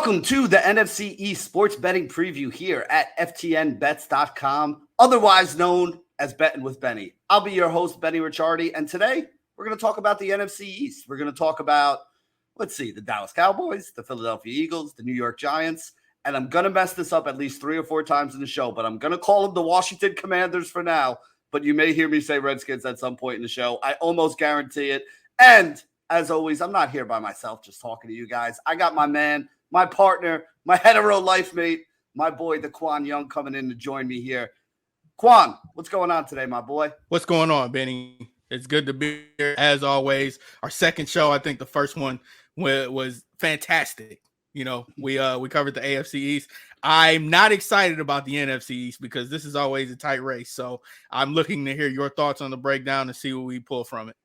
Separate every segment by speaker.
Speaker 1: Welcome to the NFC East Sports Betting Preview here at FTNBets.com, otherwise known as Betting with Benny. I'll be your host, Benny Ricciardi, and today we're going to talk about the NFC East. We're going to talk about, the Dallas Cowboys, the Philadelphia Eagles, the New York Giants, and I'm going to mess this up at least 3 or 4 times in the show, but I'm going to call them the Washington Commanders for now, but you may hear me say Redskins at some point in the show. I almost guarantee it. And as always, I'm not here by myself just talking to you guys. I got my man, my partner, my hetero life mate, my boy, Deqwan Young, coming in to join me here. Quan, what's going on today, my boy?
Speaker 2: What's going on, Benny? It's good to be here, as always. Our second show, I think the first one was fantastic. You know, we covered the AFC East. I'm not excited about the NFC East because this is always a tight race. So I'm looking to hear your thoughts on the breakdown and see what we pull from it.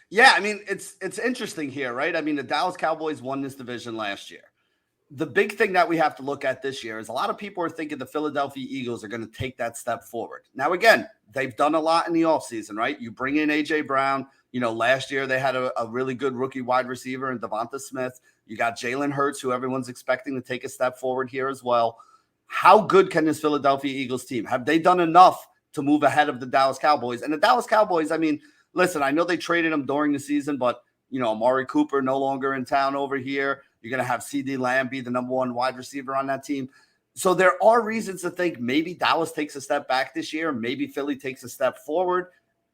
Speaker 1: Yeah, I mean, it's interesting here, right? I mean, the Dallas Cowboys won this division last year. The big thing that we have to look at this year is a lot of people are thinking the Philadelphia Eagles are going to take that step forward. Now, again, they've done a lot in the offseason, right? You bring in A.J. Brown. You know, last year they had a really good rookie wide receiver in Devonta Smith. You got Jalen Hurts, who everyone's expecting to take a step forward here as well. How good can this Philadelphia Eagles team? Have they done enough to move ahead of the Dallas Cowboys? And the Dallas Cowboys, I mean, listen, I know they traded him during the season, but, you know, Amari Cooper no longer in town over here. You're going to have CeeDee Lamb be the number 1 wide receiver on that team. So there are reasons to think maybe Dallas takes a step back this year. Maybe Philly takes a step forward.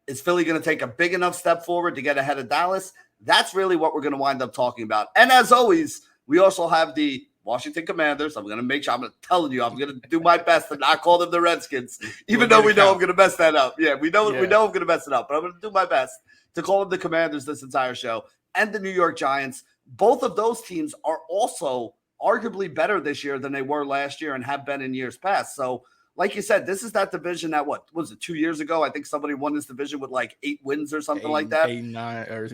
Speaker 1: Is Philly going to take a big enough step forward to get ahead of Dallas? That's really what we're going to wind up talking about. And as always, we also have the Washington Commanders. I'm going to make sure, I'm telling you, I'm going to do my best to not call them the Redskins, even though we know I'm going to mess that up. Yeah, we know I'm going to mess it up, but I'm going to do my best to call them the Commanders this entire show. And the New York Giants. Both of those teams are also arguably better this year than they were last year and have been in years past. So, like you said, this is that division that, what was it, 2 years ago? I think somebody won this division with like 8 wins or something like that.
Speaker 2: 8, 9, or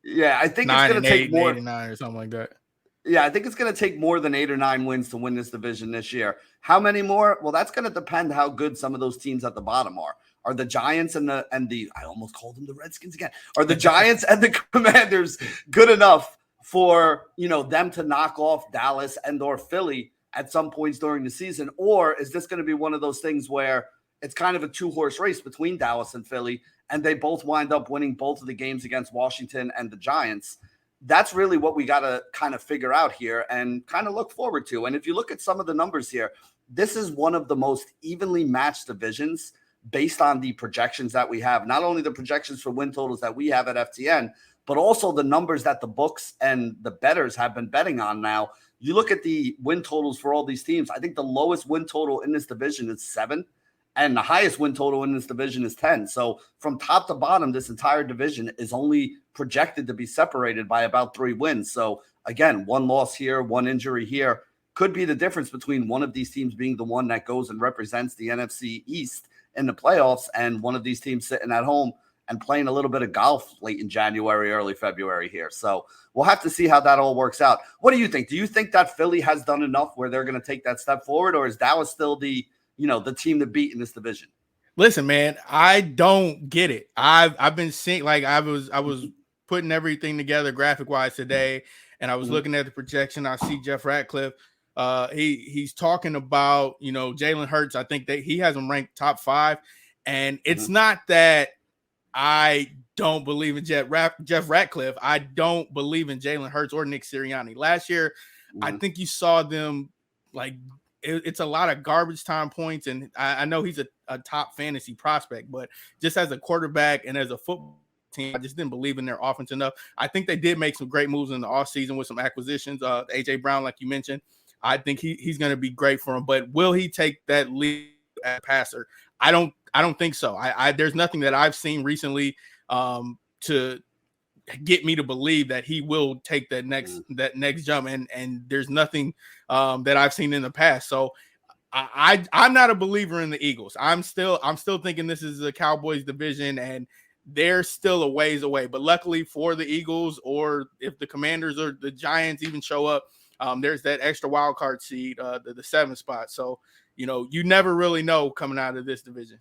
Speaker 1: Yeah, I think it's going to take more.
Speaker 2: 8 and 9 or something like that.
Speaker 1: Yeah, I think it's going to take more than 8 or 9 wins to win this division this year. How many more? Well, that's going to depend how good some of those teams at the bottom are. Are the Giants and the I almost called them the Redskins again. Are the Giants and the Commanders good enough for, you know, them to knock off Dallas and or Philly at some points during the season? Or is this going to be one of those things where it's kind of a 2-horse race between Dallas and Philly, and they both wind up winning both of the games against Washington and the Giants? That's really what we got to kind of figure out here and kind of look forward to. And if you look at some of the numbers here, this is one of the most evenly matched divisions based on the projections that we have. Not only the projections for win totals that we have at FTN, but also the numbers that the books and the bettors have been betting on now. You look at the win totals for all these teams. I think the lowest win total in this division is 7, and the highest win total in this division is 10. So from top to bottom, this entire division is only projected to be separated by about 3 wins. So again, 1 loss here, 1 injury here could be the difference between one of these teams being the one that goes and represents the NFC East in the playoffs, and one of these teams sitting at home and playing a little bit of golf late in January, early February here. So we'll have to see how that all works out. What do you think? Do you think that Philly has done enough where they're going to take that step forward, or is Dallas still the team to beat in this division?
Speaker 2: Listen, man, I don't get it. I've been seeing, like, I was putting everything together graphic wise today, and I was looking at the projection. I see Jeff Ratcliffe. He's talking about, you know, Jalen Hurts. I think that he has him ranked top 5, and it's not that I don't believe in Jeff Ratcliffe. I don't believe in Jalen Hurts or Nick Sirianni. Last year, I think you saw them, like, it's a lot of garbage time points, and I know he's a top fantasy prospect, but just as a quarterback and as a football team, I just didn't believe in their offense enough. I think they did make some great moves in the offseason with some acquisitions. A.J. Brown, like you mentioned, I think he's going to be great for him, but will he take that lead as a passer? I don't think so. There's nothing that I've seen recently to get me to believe that he will take that next jump, and there's nothing that I've seen in the past. So I'm not a believer in the Eagles. I'm still thinking this is a Cowboys division, and they're still a ways away. But luckily for the Eagles, or if the Commanders or the Giants even show up, there's that extra wild card seed, the 7th spot. So, you know, you never really know coming out of this division.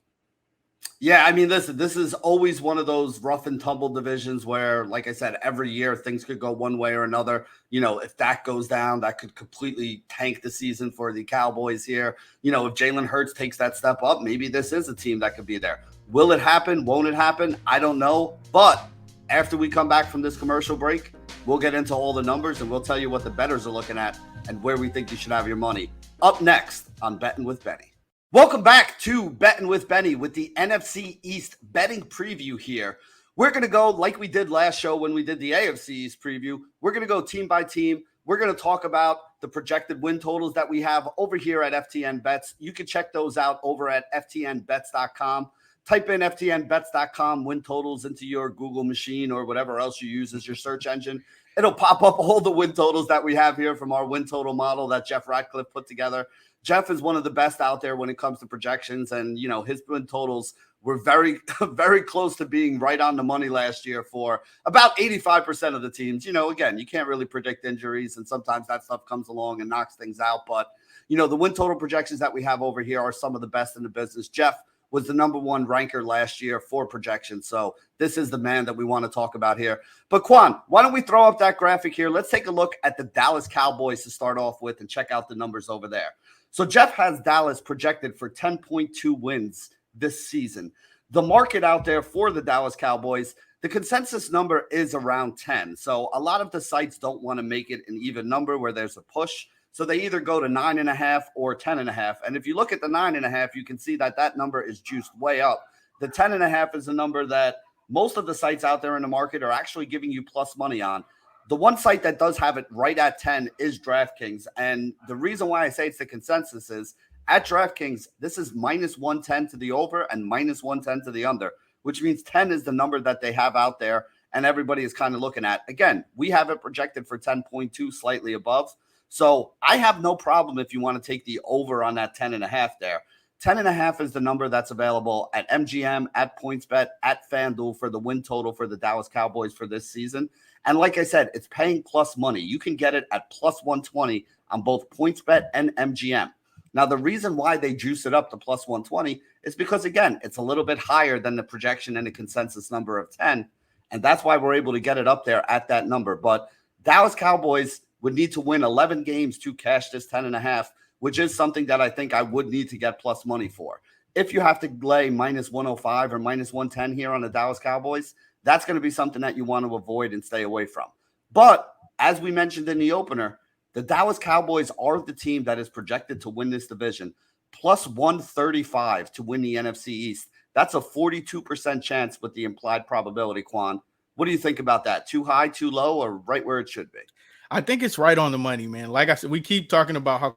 Speaker 1: Yeah, I mean, listen, this is always one of those rough and tumble divisions where, like I said, every year things could go one way or another. If that goes down, that could completely tank the season for the Cowboys here. If Jalen Hurts takes that step up, maybe this is a team that could be there. Will it happen? Won't it happen? I don't know. But after we come back from this commercial break, we'll get into all the numbers and we'll tell you what the bettors are looking at and where we think you should have your money. Up next on Betting with Benny. Welcome back to Betting with Benny with the NFC East betting preview here. We're going to go like we did last show when we did the AFC East preview. We're going to go team by team. We're going to talk about the projected win totals that we have over here at FTN Bets. You can check those out over at ftnbets.com. Type in ftnbets.com win totals into your Google machine or whatever else you use as your search engine. It'll pop up all the win totals that we have here from our win total model that Jeff Ratcliffe put together. Jeff is one of the best out there when it comes to projections, and his win totals were very, very close to being right on the money last year for about 85% of the teams. Again, you can't really predict injuries, and sometimes that stuff comes along and knocks things out. But the win total projections that we have over here are some of the best in the business. Jeff was the number one ranker last year for projections, so this is the man that we want to talk about here. But Quan, why don't we throw up that graphic here? Let's take a look at the Dallas Cowboys to start off with and check out the numbers over there. So Jeff has Dallas projected for 10.2 wins this season. The market out there for the Dallas Cowboys, the consensus number is around 10. So a lot of the sites don't want to make it an even number where there's a push. So they either go to 9.5 or 10.5. And if you look at the 9.5, you can see that number is juiced way up. The 10.5 is a number that most of the sites out there in the market are actually giving you plus money on. The one site that does have it right at 10 is DraftKings. And the reason why I say it's the consensus is at DraftKings, this is minus 110 to the over and minus 110 to the under, which means 10 is the number that they have out there and everybody is kind of looking at. Again, we have it projected for 10.2, slightly above. So I have no problem if you want to take the over on that 10.5 there. 10.5 is the number that's available at MGM, at PointsBet, at FanDuel for the win total for the Dallas Cowboys for this season. And like I said, it's paying plus money. You can get it at plus 120 on both PointsBet and MGM. Now, the reason why they juice it up to plus 120 is because, again, it's a little bit higher than the projection and the consensus number of 10. And that's why we're able to get it up there at that number. But Dallas Cowboys would need to win 11 games to cash this 10.5, which is something that I think I would need to get plus money for. If you have to lay minus 105 or minus 110 here on the Dallas Cowboys, that's going to be something that you want to avoid and stay away from. But as we mentioned in the opener, the Dallas Cowboys are the team that is projected to win this division, plus 135 to win the NFC East. That's a 42% chance with the implied probability, Quan. What do you think about that? Too high, too low, or right where it should be?
Speaker 2: I think it's right on the money, man. Like I said, we keep talking about how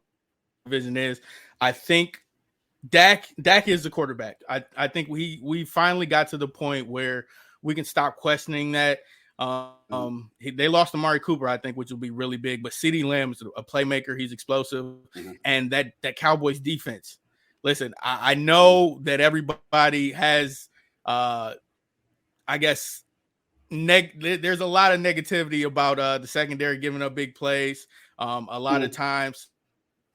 Speaker 2: division is. I think Dak is the quarterback. I think we finally got to the point where we can stop questioning that. They lost Amari Cooper, I think, which will be really big. But CeeDee Lamb is a playmaker. He's explosive. And that Cowboys defense. Listen, I know that everybody has, I guess, there's a lot of negativity about the secondary giving up big plays. A lot of times,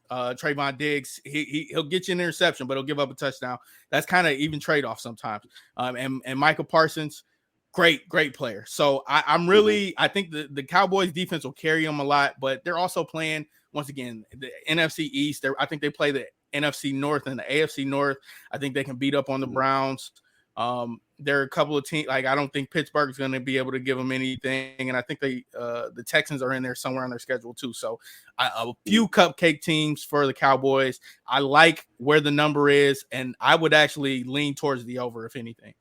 Speaker 2: Trayvon Diggs, he'll get you an interception, but he'll give up a touchdown. That's kind of even trade-off sometimes. And Michael Parsons, great player. So I think the Cowboys defense will carry them a lot, but they're also playing, once again, the NFC East. I think they play the NFC North and the AFC North. I think they can beat up on the Browns. There are a couple of teams, like I don't think Pittsburgh's going to be able to give them anything, and I think the Texans are in there somewhere on their schedule too. So a few cupcake teams for the Cowboys. I like where the number is, and I would actually lean towards the over if anything.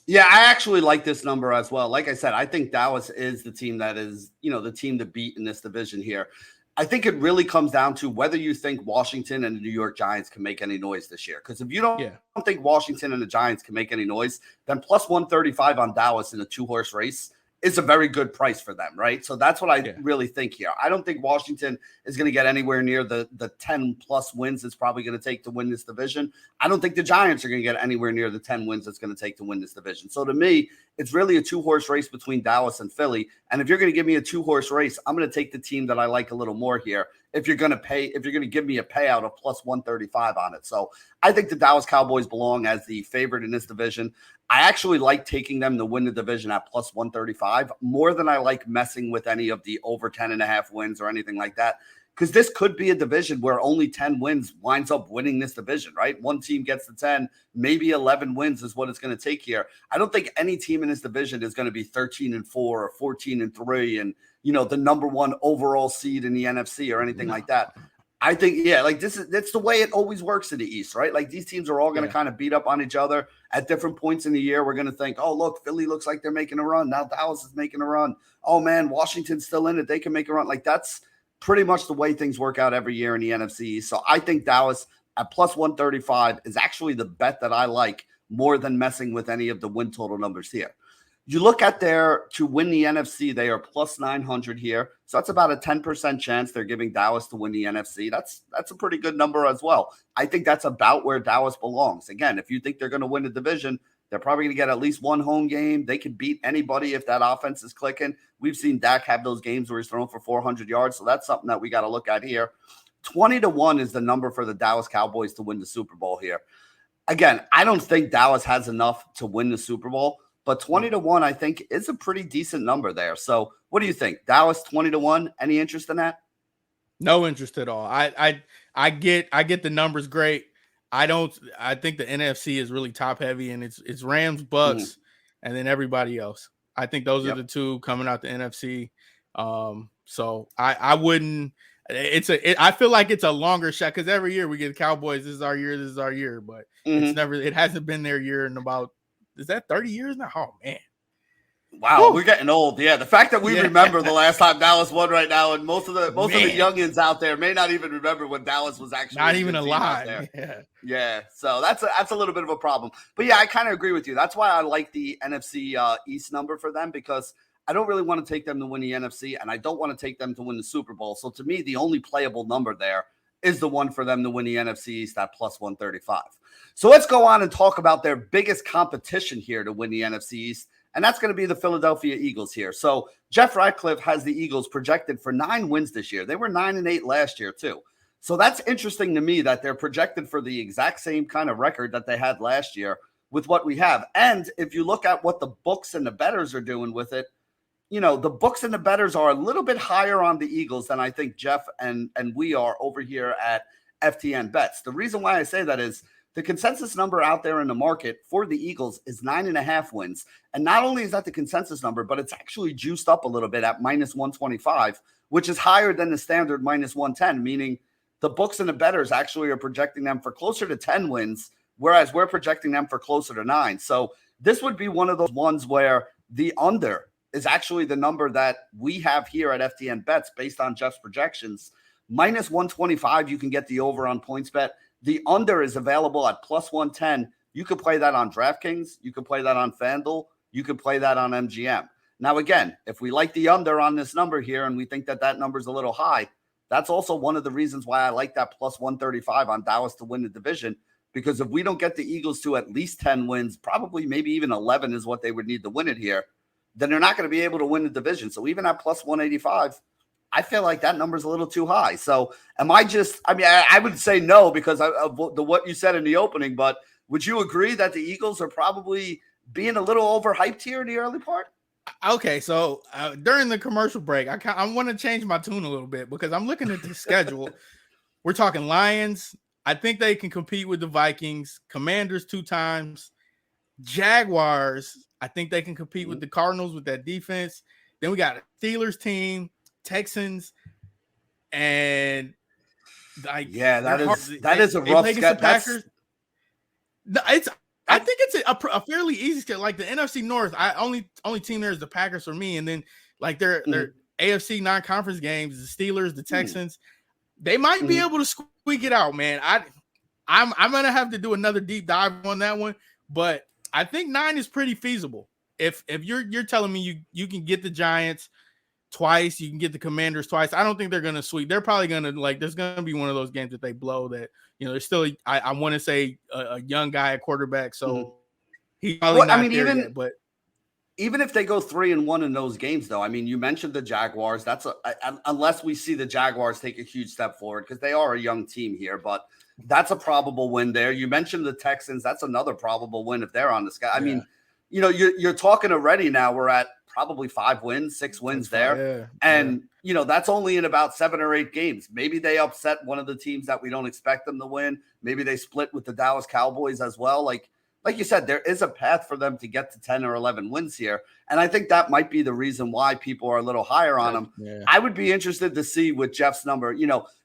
Speaker 1: Yeah, I actually like this number as well. Like I said, I think Dallas is the team that is, the team to beat in this division here. I think it really comes down to whether you think Washington and the New York Giants can make any noise this year. Because if you don't think Washington and the Giants can make any noise, then plus 135 on Dallas in a 2-horse race is a very good price for them, right? So that's what I really think here. I don't think Washington is going to get anywhere near the 10-plus wins it's probably going to take to win this division. I don't think the Giants are going to get anywhere near the 10 wins it's going to take to win this division. So to me, it's really a 2-horse race between Dallas and Philly. And if you're going to give me a 2-horse race, I'm going to take the team that I like a little more here if you're going to give me a payout of plus 135 on it. So I think the Dallas Cowboys belong as the favorite in this division. I actually like taking them to win the division at plus 135 more than I like messing with any of the over 10.5 wins or anything like that. Because this could be a division where only 10 wins winds up winning this division, right? One team gets to 10, maybe 11 wins is what it's going to take here. I don't think any team in this division is going to be 13-4 or 14-3 and, the number one overall seed in the NFC or anything like that. I think, that's the way it always works in the East, right? Like these teams are all going to kind of beat up on each other at different points in the year. We're going to think, oh, look, Philly looks like they're making a run. Now Dallas is making a run. Oh, man, Washington's still in it. They can make a run. Like that's pretty much the way things work out every year in the NFC East. So I think Dallas at plus 135 is actually the bet that I like more than messing with any of the win total numbers here. You look at to win the NFC, they are plus 900 here. So that's about a 10% chance they're giving Dallas to win the NFC. That's a pretty good number as well. I think that's about where Dallas belongs. Again, if you think they're going to win the division, they're probably going to get at least one home game. They could beat anybody if that offense is clicking. We've seen Dak have those games where he's thrown for 400 yards. So that's something that we got to look at here. 20-1 is the number for the Dallas Cowboys to win the Super Bowl here. Again, I don't think Dallas has enough to win the Super Bowl. But 20-1, I think, is a pretty decent number there. So what do you think? Dallas 20-1, any interest in that?
Speaker 2: No interest at all. I get the numbers great. I think the NFC is really top heavy, and it's Rams, Bucks, and then everybody else. I think those are the two coming out the NFC. So I wouldn't. I feel like it's a longer shot because every year we get the Cowboys. This is our year, but it hasn't been their year in about. Is that 30 years now? Oh, man.
Speaker 1: Wow, woo. We're getting old. Yeah, the fact that we remember the last time Dallas won right now, and most of the youngins out there may not even remember when Dallas was actually
Speaker 2: not even alive.
Speaker 1: Yeah. So that's a little bit of a problem. But yeah, I kind of agree with you. That's why I like the NFC East number for them because I don't really want to take them to win the NFC, and I don't want to take them to win the Super Bowl. So to me, the only playable number there is the one for them to win the NFC East at plus 135. So let's go on and talk about their biggest competition here to win the NFC East, and that's going to be the Philadelphia Eagles here. So Jeff Ratcliffe has the Eagles projected for 9 wins this year. They were 9-8 last year too. So that's interesting to me that they're projected for the exact same kind of record that they had last year with what we have. And if you look at what the books and the bettors are doing with it, the books and the bettors are a little bit higher on the Eagles than I think Jeff and we are over here at FTN Bets. The reason why I say that is the consensus number out there in the market for the Eagles is 9.5 wins. And not only is that the consensus number, but it's actually juiced up a little bit at minus 125, which is higher than the standard minus 110, meaning the books and the bettors actually are projecting them for closer to 10 wins, whereas we're projecting them for closer to 9. So this would be one of those ones where the under is actually the number that we have here at FTN Bets based on Jeff's projections. Minus 125, you can get the over on PointsBet. The under is available at plus 110. You could play that on DraftKings. You could play that on FanDuel. You could play that on MGM. Now, again, if we like the under on this number here and we think that number is a little high, that's also one of the reasons why I like that plus 135 on Dallas to win the division. Because if we don't get the Eagles to at least 10 wins, probably maybe even 11 is what they would need to win it here, then they're not going to be able to win the division. So even at plus 185, I feel like that number is a little too high. So I would say no because of what you said in the opening, but would you agree that the Eagles are probably being a little overhyped here in the early part?
Speaker 2: Okay, so during the commercial break, I want to change my tune a little bit because I'm looking at the schedule. We're talking Lions. I think they can compete with the Vikings, Commanders 2 times, Jaguars. I think they can compete with the Cardinals with that defense. Then we got a Steelers team, Texans, and that is a rough schedule. I think it's a fairly easy schedule. Like the NFC North, only team there is the Packers for me, and then like their AFC non-conference games, the Steelers, the Texans, they might be able to squeak it out, man. I'm gonna have to do another deep dive on that one, but I think 9 is pretty feasible. If you're telling me you can get the Giants twice, you can get the Commanders twice. I don't think they're gonna sweep. They're probably gonna there's gonna be one of those games that they blow that there's still I want to say a young guy at quarterback, so he's probably not there yet, but
Speaker 1: even if they go 3-1 in those games, though, I mean, you mentioned the Jaguars. Unless we see the Jaguars take a huge step forward, because they are a young team here, but that's a probable win there. You mentioned the Texans. That's another probable win if they're on the schedule. I mean, you're talking already now. We're at probably 5 wins, 6 wins there. And, that's only in about 7 or 8 games. Maybe they upset one of the teams that we don't expect them to win. Maybe they split with the Dallas Cowboys as well. Like you said, there is a path for them to get to 10 or 11 wins here. And I think that might be the reason why people are a little higher on them. Yeah. I would be interested to see with Jeff's number.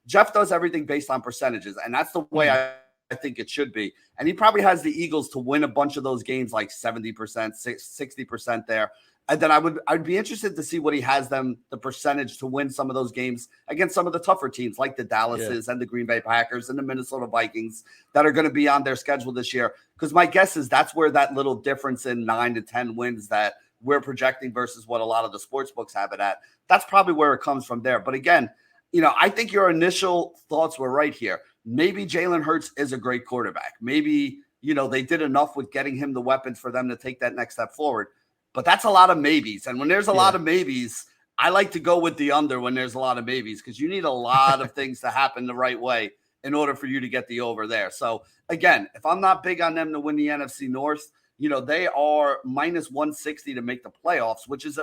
Speaker 1: Jeff does everything based on percentages, and that's the way I think it should be. And he probably has the Eagles to win a bunch of those games, like 70%, 60% there. And then I'd be interested to see what he has them, the percentage to win some of those games against some of the tougher teams like the Dallases and the Green Bay Packers and the Minnesota Vikings that are going to be on their schedule this year. Because my guess is that's where that little difference in 9 to 10 wins that we're projecting versus what a lot of the sports books have it at, that's probably where it comes from there. But again, I think your initial thoughts were right here. Maybe Jalen Hurts is a great quarterback. Maybe, they did enough with getting him the weapons for them to take that next step forward. But that's a lot of maybes. And when there's a lot of maybes, I like to go with the under when there's a lot of maybes, because you need a lot of things to happen the right way in order for you to get the over there. So, again, if I'm not big on them to win the NFC North, they are minus 160 to make the playoffs, which is,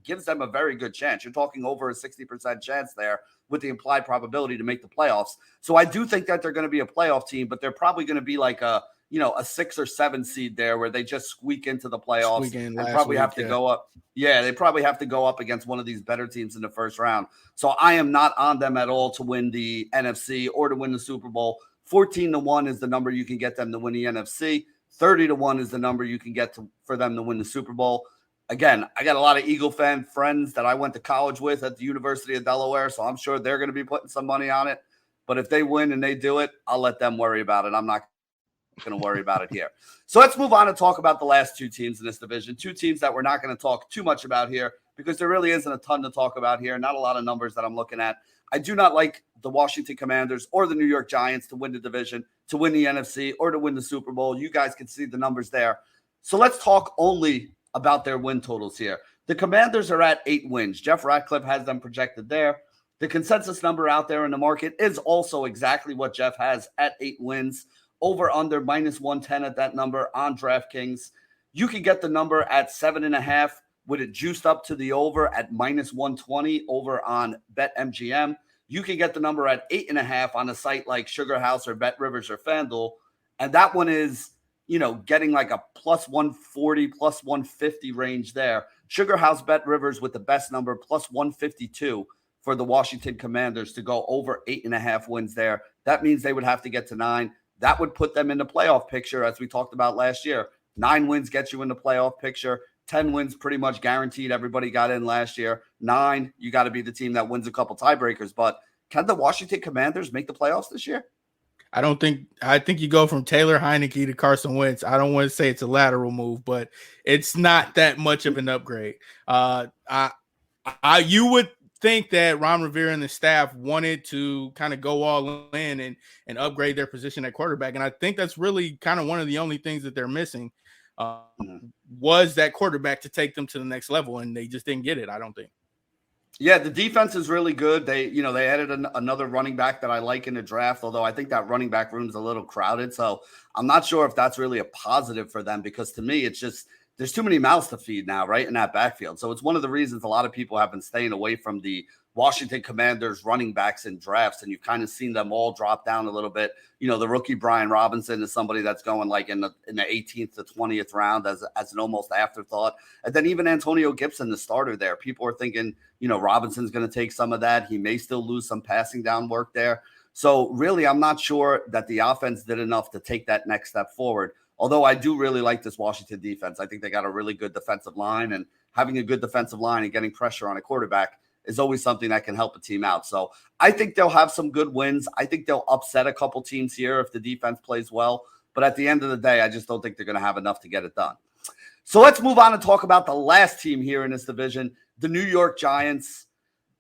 Speaker 1: gives them a very good chance. You're talking over a 60% chance there with the implied probability to make the playoffs. So I do think that they're going to be a playoff team, but they're probably going to be like a 6 or 7 seed there where they just squeak into the playoffs and probably have to go up. Yeah, they probably have to go up against one of these better teams in the first round. So I am not on them at all to win the NFC or to win the Super Bowl. 14-1 is the number you can get them to win the NFC. 30-1 is the number you can get for them to win the Super Bowl. Again, I got a lot of Eagle fan friends that I went to college with at the University of Delaware, so I'm sure they're going to be putting some money on it. But if they win and they do it, I'll let them worry about it. I'm not going to worry about it here. So let's move on and talk about the last 2 teams in this division. 2 teams that we're not going to talk too much about here because there really isn't a ton to talk about here. Not a lot of numbers that I'm looking at. I do not like the Washington Commanders or the New York Giants to win the division, to win the NFC, or to win the Super Bowl. You guys can see the numbers there. So let's talk only about their win totals here. The Commanders are at 8 wins. Jeff Ratcliffe has them projected there. The consensus number out there in the market is also exactly what Jeff has at 8 wins. Over under minus 110 at that number on DraftKings. You can get the number at 7.5 with it juiced up to the over at minus 120 over on BetMGM. You can get the number at 8.5 on a site like Sugar House or BetRivers or FanDuel. And that one is, getting like a plus 140, plus 150 range there. Sugar House, BetRivers with the best number, plus 152 for the Washington Commanders to go over 8.5 wins there. That means they would have to get to 9. That would put them in the playoff picture, as we talked about last year. 9 wins gets you in the playoff picture. 10 wins pretty much guaranteed. Everybody got in last year. 9, you got to be the team that wins a couple tiebreakers. But can the Washington Commanders make the playoffs this year?
Speaker 2: I think you go from Taylor Heineke to Carson Wentz. I don't want to say it's a lateral move, but it's not that much of an upgrade. You would think that Ron Rivera and the staff wanted to kind of go all in and upgrade their position at quarterback. And I think that's really kind of one of the only things that they're missing was that quarterback to take them to the next level. And they just didn't get it, I don't think.
Speaker 1: Yeah, the defense is really good. They added another running back that I like in the draft, although I think that running back room is a little crowded. So I'm not sure if that's really a positive for them, because to me, it's just, there's too many mouths to feed now, right, in that backfield. So it's one of the reasons a lot of people have been staying away from the Washington Commanders running backs in drafts, and you've kind of seen them all drop down a little bit. The rookie Brian Robinson is somebody that's going like in the 18th to 20th round as an almost afterthought. And then even Antonio Gibson, the starter there, people are thinking, Robinson's going to take some of that. He may still lose some passing down work there. So really, I'm not sure that the offense did enough to take that next step forward. Although I do really like this Washington defense. I think they got a really good defensive line, and having a good defensive line and getting pressure on a quarterback is always something that can help a team out. So I think they'll have some good wins. I think they'll upset a couple teams here if the defense plays well. But at the end of the day, I just don't think they're going to have enough to get it done. So let's move on and talk about the last team here in this division, the New York Giants.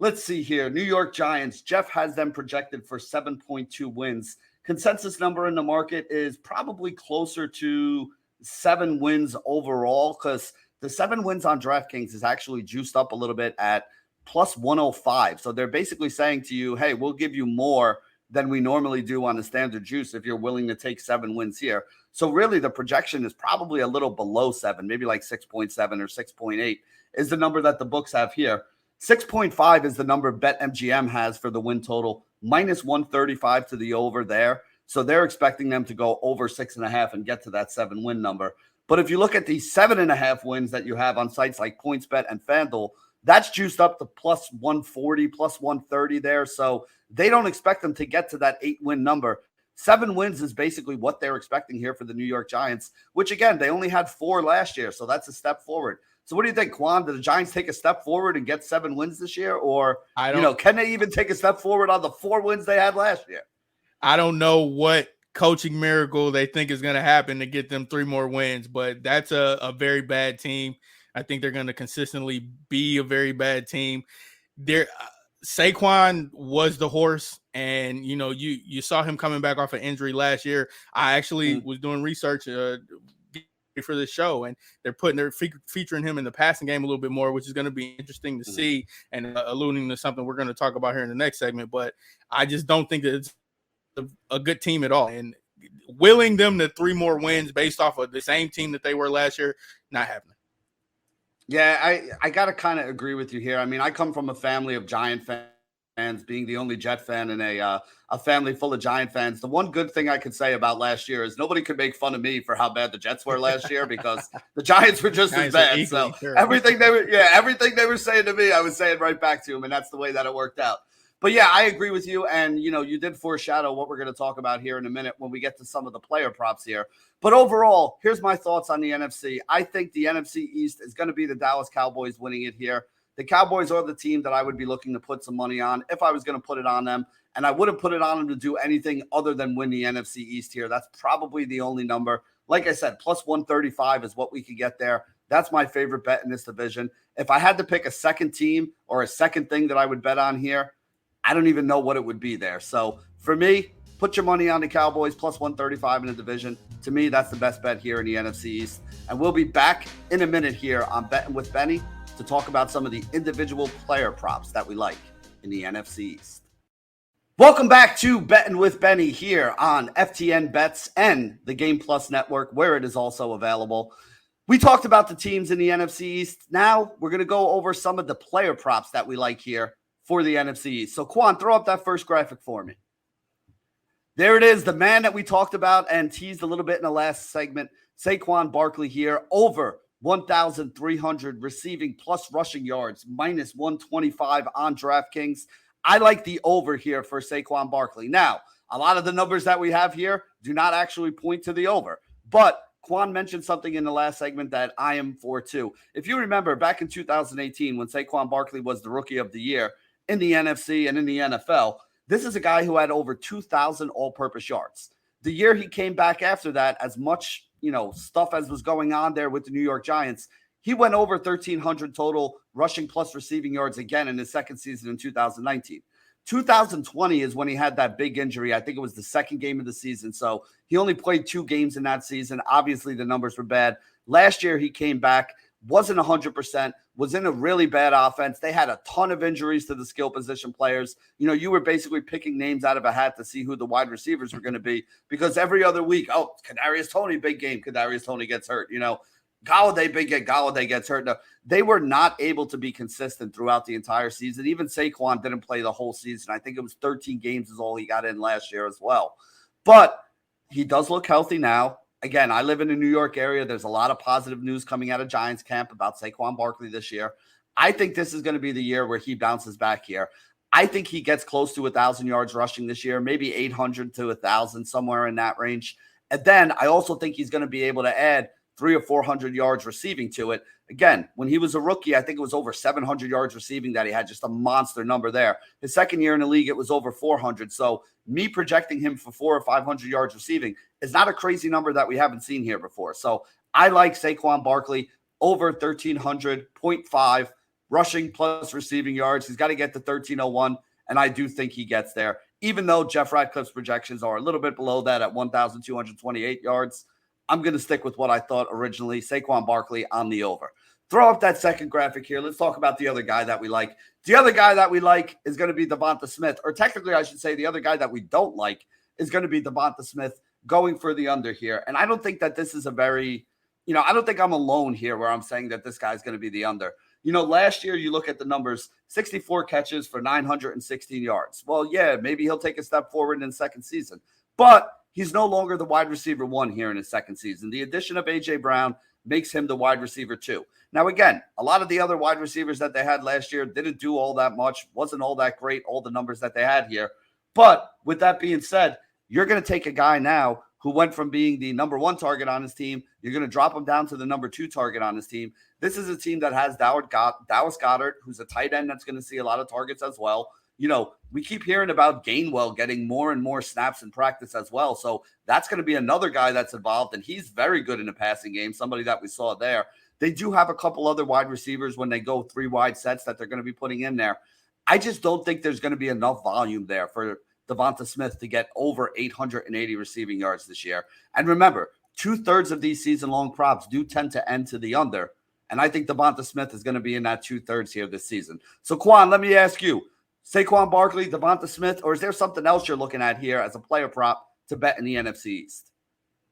Speaker 1: Let's see here. New York Giants. Jeff has them projected for 7.2 wins. Consensus number in the market is probably closer to 7 wins overall, because the 7 wins on DraftKings is actually juiced up a little bit at plus 105. So they're basically saying to you, hey, we'll give you more than we normally do on the standard juice if you're willing to take 7 wins here. So really the projection is probably a little below 7, maybe like 6.7 or 6.8 is the number that the books have here. 6.5 is the number BetMGM has for the win total, minus 135 to the over there. So they're expecting them to go over 6.5 and get to that 7 win number. But if you look at the 7.5 wins that you have on sites like PointsBet and FanDuel, that's juiced up to plus 140, plus 130 there. So they don't expect them to get to that 8-win number. 7 wins is basically what they're expecting here for the New York Giants, which again, they only had 4 last year. So that's a step forward. So what do you think, Quan? Do the Giants take a step forward and get 7 wins this year? Or, can they even take a step forward on the 4 wins they had last year?
Speaker 2: I don't know what coaching miracle they think is going to happen to get them 3 more wins, but that's a very bad team. I think they're going to consistently be a very bad team. Saquon was the horse, and you saw him coming back off an injury last year. I actually was doing research for the show, and they're featuring him in the passing game a little bit more, which is going to be interesting to see, and alluding to something we're going to talk about here in the next segment. But I just don't think that it's a good team at all, and willing them to 3 more wins based off of the same team that they were last year, not happening.
Speaker 1: Yeah, I got to kind of agree with you here. I mean, I come from a family of Giant fans, being the only Jet fan in a family full of Giant fans. The one good thing I could say about last year is nobody could make fun of me for how bad the Jets were last year because the Giants were just as bad. So everything they were saying to me, I was saying right back to them, and that's the way that it worked out. But yeah, I agree with you. And, you did foreshadow what we're going to talk about here in a minute when we get to some of the player props here. But overall, here's my thoughts on the NFC. I think the NFC East is going to be the Dallas Cowboys winning it here. The Cowboys are the team that I would be looking to put some money on if I was going to put it on them. And I wouldn't put it on them to do anything other than win the NFC East here. That's probably the only number. Like I said, plus 135 is what we could get there. That's my favorite bet in this division. If I had to pick a second team or a second thing that I would bet on here, I don't even know what it would be there. So for me, put your money on the Cowboys plus 135 in the division. To me, that's the best bet here in the NFC East. And we'll be back in a minute here on Betting with Benny to talk about some of the individual player props that we like in the NFC East. Welcome back to Betting with Benny here on FTN Bets and the Game Plus Network, where it is also available. We talked about the teams in the NFC East. Now we're going to go over some of the player props that we like here for the NFC East. So, Quan, throw up that first graphic for me. There it is, the man that we talked about and teased a little bit in the last segment, Saquon Barkley here, over 1,300 receiving plus rushing yards, minus 125 on DraftKings. I like the over here for Saquon Barkley. Now, a lot of the numbers that we have here do not actually point to the over, but Quan mentioned something in the last segment that I am for too. If you remember back in 2018 when Saquon Barkley was the Rookie of the Year in the NFC and in the NFL, this is a guy who had over 2,000 all-purpose yards. The year he came back after that, as much stuff as was going on there with the New York Giants, he went over 1,300 total rushing plus receiving yards again in his second season in 2019. 2020 is when he had that big injury. I think it was the second game of the season. So he only played 2 games in that season. Obviously, the numbers were bad. Last year, he came back, wasn't 100%, was in a really bad offense. They had a ton of injuries to the skill position players. You were basically picking names out of a hat to see who the wide receivers were going to be because every other week, Kadarius Toney, big game. Kadarius Toney gets hurt. Galladay, big game. Galladay gets hurt. No, they were not able to be consistent throughout the entire season. Even Saquon didn't play the whole season. I think it was 13 games is all he got in last year as well. But he does look healthy now. Again, I live in the New York area. There's a lot of positive news coming out of Giants camp about Saquon Barkley this year. I think this is going to be the year where he bounces back here. I think he gets close to 1,000 yards rushing this year, maybe 800 to 1,000, somewhere in that range. And then I also think he's going to be able to add 300 or 400 yards receiving to it. Again, when he was a rookie, I think it was over 700 yards receiving that he had, just a monster number there. His second year in the league, it was over 400. So me projecting him for 400 or 500 yards receiving is not a crazy number that we haven't seen here before. So I like Saquon Barkley over 1,300.5 rushing plus receiving yards. He's got to get to 1,301, and I do think he gets there, even though Jeff Ratcliffe's projections are a little bit below that at 1,228 yards. I'm going to stick with what I thought originally, Saquon Barkley on the over. throw up that second graphic here. Let's talk about the other guy that we like. The other guy that we like is going to be Devonta Smith, or technically I should say the other guy that we don't like is going to be Devonta Smith going for the under here. And I don't think that this is a very, I don't think I'm alone here where I'm saying that this guy's going to be the under. Last year you look at the numbers, 64 catches for 916 yards. Well, yeah, maybe he'll take a step forward in the second season, but he's no longer the wide receiver 1 here in his second season. The addition of A.J. Brown makes him the wide receiver 2. Now, again, a lot of the other wide receivers that they had last year didn't do all that much, wasn't all that great, all the numbers that they had here. But with that being said, you're going to take a guy now who went from being the number 1 target on his team. You're going to drop him down to the number 2 target on his team. This is a team that has Dallas Goedert, who's a tight end that's going to see a lot of targets as well. We keep hearing about Gainwell getting more and more snaps in practice as well. So that's going to be another guy that's involved, and he's very good in the passing game, somebody that we saw there. They do have a couple other wide receivers when they go 3 wide sets that they're going to be putting in there. I just don't think there's going to be enough volume there for Devonta Smith to get over 880 receiving yards this year. And remember, 2/3 of these season-long props do tend to end to the under, and I think Devonta Smith is going to be in that 2/3 here this season. So, Quan, let me ask you, Saquon Barkley, Devonta Smith, or is there something else you're looking at here as a player prop to bet in the NFC East?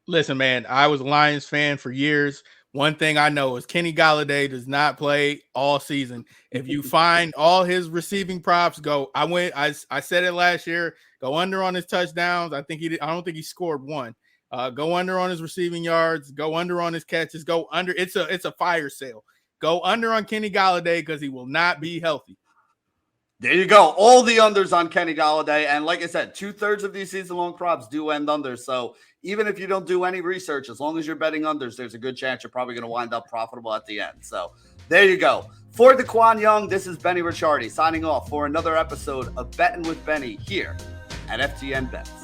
Speaker 2: Listen, man, I was a Lions fan for years. One thing I know is Kenny Golladay does not play all season. If you find all his receiving props, I said it last year, go under on his touchdowns. I don't think he scored one. Go under on his receiving yards, go under on his catches, go under. It's a fire sale. Go under on Kenny Golladay because he will not be healthy.
Speaker 1: There you go. All the unders on Kenny Golladay. And like I said, 2/3 of these season-long props do end under. So even if you don't do any research, as long as you're betting unders, there's a good chance you're probably going to wind up profitable at the end. So there you go. For Deqwan Young, this is Benny Ricciardi signing off for another episode of Betting with Benny here at FTN Bets.